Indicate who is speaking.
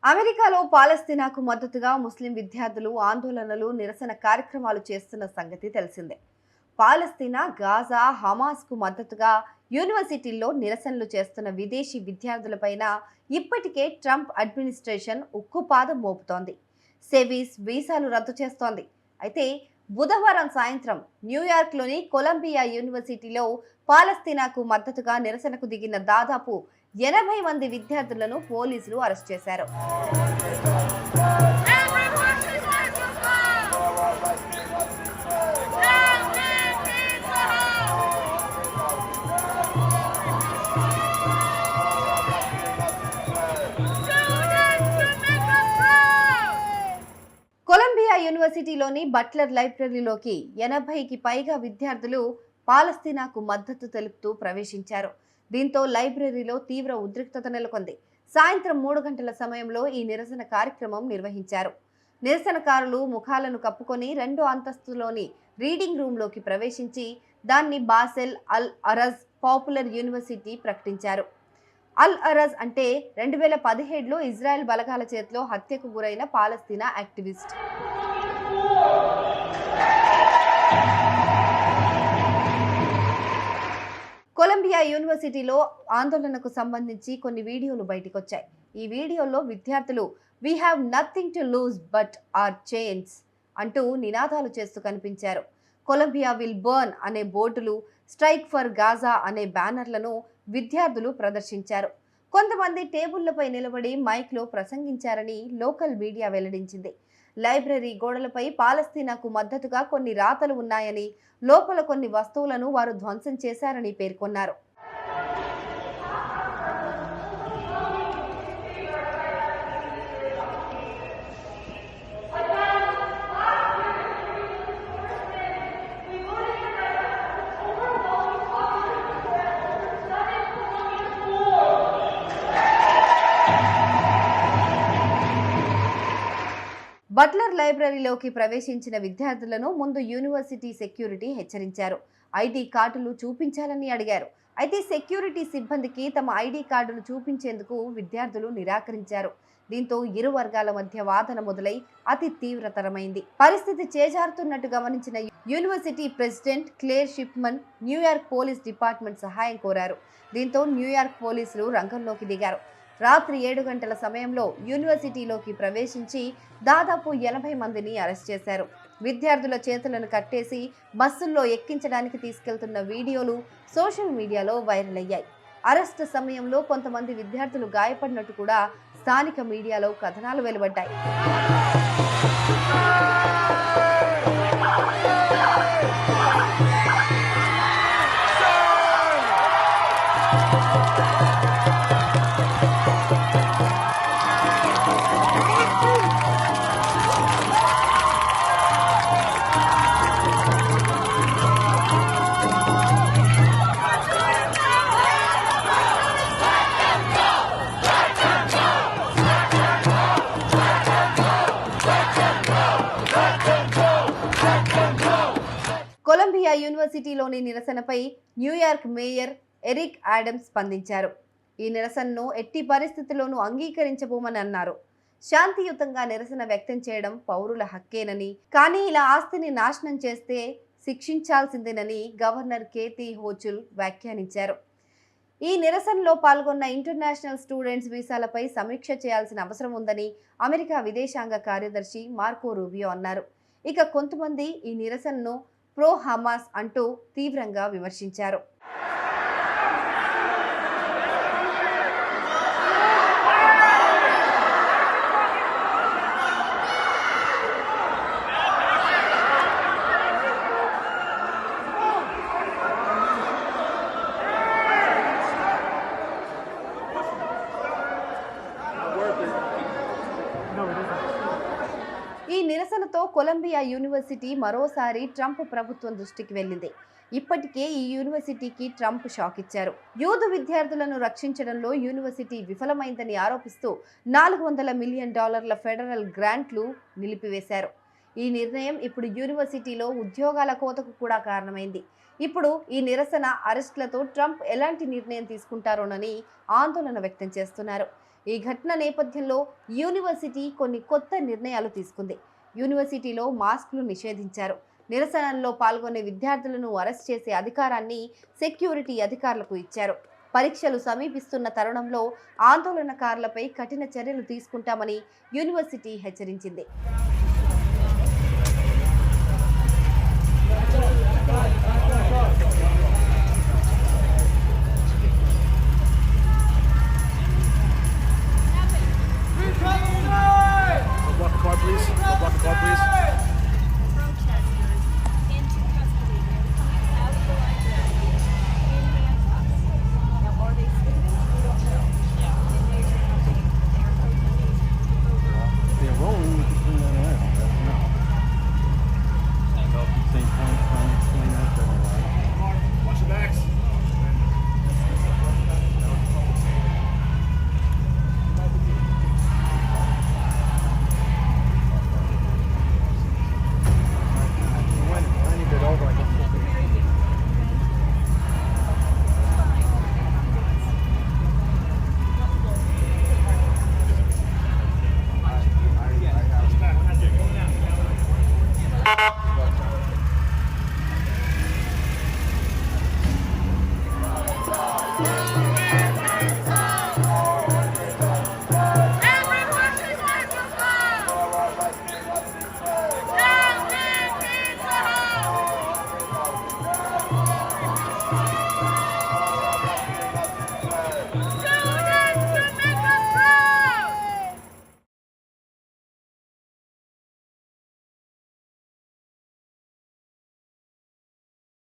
Speaker 1: అమెరికాలో పాలస్తీనాకు మద్దతుగా ముస్లిం విద్యార్థులు ఆందోళనలు నిరసన కార్యక్రమాలు చేస్తున్న సంగతి తెలిసిందే. పాలస్తీనా, గాజా, హమాస్కు మద్దతుగా యూనివర్సిటీల్లో నిరసనలు చేస్తున్న విదేశీ విద్యార్థులపైన ఇప్పటికే ట్రంప్ అడ్మినిస్ట్రేషన్ ఉక్కుపాదం మోపుతోంది. సెవీస్ వీసాలు రద్దు చేస్తోంది. అయితే బుధవారం సాయంత్రం న్యూయార్క్లోని కొలంబియా యూనివర్సిటీలో పాలస్తీనాకు మద్దతుగా నిరసనకు దిగిన దాదాపు 80 మంది విద్యార్థులను పోలీసులు అరెస్ట్ చేశారు. కొలంబియా యూనివర్సిటీలోని బట్లర్ లైబ్రరీలోకి 80కి పైగా విద్యార్థులు పాలస్తీనాకు మద్దతు తెలుపుతూ ప్రవేశించారు. దీంతో లైబ్రరీలో తీవ్ర ఉద్రిక్తత నెలకొంది. సాయంత్రం 3 గంటల సమయంలో ఈ నిరసన కార్యక్రమం నిర్వహించారు. నిరసనకారులు ముఖాలను కప్పుకొని 2వ అంతస్తులోని రీడింగ్ రూమ్లోకి ప్రవేశించి దాన్ని బాసెల్ అల్ అరజ్ పాపులర్ యూనివర్సిటీ ప్రకటించారు. అల్ అరజ్ అంటే 2017లో ఇజ్రాయెల్ బలగాల చేతిలో హత్యకు గురైన పాలస్తీనా యాక్టివిస్ట్. కొలంబియా యూనివర్సిటీలో ఆందోళనకు సంబంధించి కొన్ని వీడియోలు బయటకొచ్చాయి. ఈ వీడియోలో విద్యార్థులు "we have nothing to lose but our chains" అంటూ నినాదాలు చేస్తూ కనిపించారు. కొలంబియా విల్ బర్న్ అనే బోర్డులు, స్ట్రైక్ ఫర్ గాజా అనే బ్యానర్లను విద్యార్థులు ప్రదర్శించారు. కొంతమంది టేబుళ్లపై నిలబడి మైక్లో ప్రసంగించారని లోకల్ మీడియా వెల్లడించింది. లైబ్రరీ గోడలపై పాలస్తీనాకు మద్దతుగా కొన్ని రాతలు ఉన్నాయని, లోపల కొన్ని వస్తువులను వారు ధ్వంసం చేశారని పేర్కొన్నారు. బట్లర్ లైబ్రరీలోకి ప్రవేశించిన విద్యార్థులను ముందు యూనివర్సిటీ సెక్యూరిటీ హెచ్చరించారు. ఐడి కార్డులు చూపించాలని అడిగారు. అయితే సెక్యూరిటీ సిబ్బందికి తమ ఐడి కార్డులు చూపించేందుకు విద్యార్థులు నిరాకరించారు. దీంతో ఇరు వర్గాల మధ్య వాదన మొదలై అతి తీవ్రతరమైంది. పరిస్థితి చేజారుతున్నట్టు గమనించిన university president Claire Shipman New York police department సహాయం కోరారు. దీంతో న్యూయార్క్ పోలీసులు రంగంలోకి దిగారు. రాత్రి 7 గంటల సమయంలో యూనివర్సిటీలోకి ప్రవేశించి దాదాపు 80 మందిని అరెస్ట్ చేశారు. విద్యార్థుల చేతులను కట్టేసి బస్సుల్లో ఎక్కించడానికి తీసుకెళ్తున్న వీడియోలు సోషల్ మీడియాలో వైరల్ అయ్యాయి. అరెస్టు సమయంలో కొంతమంది విద్యార్థులు గాయపడినట్టు కూడా స్థానిక మీడియాలో కథనాలు వెలువడ్డాయి. కొలంబియా యూనివర్సిటీలోని నిరసనపై న్యూయార్క్ మేయర్ ఎరిక్ ఆడమ్స్ స్పందించారు. ఈ నిరసనను ఎట్టి పరిస్థితుల్లోనూ అంగీకరించబోమని అన్నారు. శాంతియుతంగా నిరసన వ్యక్తం చేయడం పౌరుల హక్కేనని, కానీ ఇలా ఆస్తిని నాశనం చేస్తే శిక్షించాల్సిందేనని గవర్నర్ కేథీ హోచుల్ వ్యాఖ్యానించారు. ఈ నిరసనలో పాల్గొన్న ఇంటర్నేషనల్ స్టూడెంట్స్ వీసాలపై సమీక్ష చేయాల్సిన అవసరం ఉందని అమెరికా విదేశాంగ కార్యదర్శి మార్కో రూబియో అన్నారు. ఇక కొంతమంది ఈ నిరసనను ప్రో హమాస్ అంటూ తీవ్రంగా విమర్శించారు. ఈ నిరసనతో కొలంబియా యూనివర్సిటీ మరోసారి ట్రంప్ ప్రభుత్వం దృష్టికి వెళ్ళింది. ఇప్పటికే ఈ యూనివర్సిటీకి ట్రంప్ షాక్ ఇచ్చారు. యూదు విద్యార్థులను రక్షించడంలో యూనివర్సిటీ విఫలమైందని ఆరోపిస్తూ $400 మిలియన్ ఫెడరల్ గ్రాంట్లు నిలిపివేశారు. ఈ నిర్ణయం ఇప్పుడు యూనివర్సిటీలో ఉద్యోగాల కోతకు కూడా కారణమైంది. ఇప్పుడు ఈ నిరసన అరెస్టులతో ట్రంప్ ఎలాంటి నిర్ణయం తీసుకుంటారోనని ఆందోళన వ్యక్తం చేస్తున్నారు. ఈ ఘటన నేపథ్యంలో యూనివర్సిటీ కొన్ని కొత్త నిర్ణయాలు తీసుకుంది. యూనివర్సిటీలో మాస్కులు నిషేధించారు. నిరసనల్లో పాల్గొనే విద్యార్థులను అరెస్ట్ చేసే అధికారాన్ని సెక్యూరిటీ అధికారులకు ఇచ్చారు. పరీక్షలు సమీపిస్తున్న తరుణంలో ఆందోళనకారులపై కఠిన చర్యలు తీసుకుంటామని యూనివర్సిటీ హెచ్చరించింది.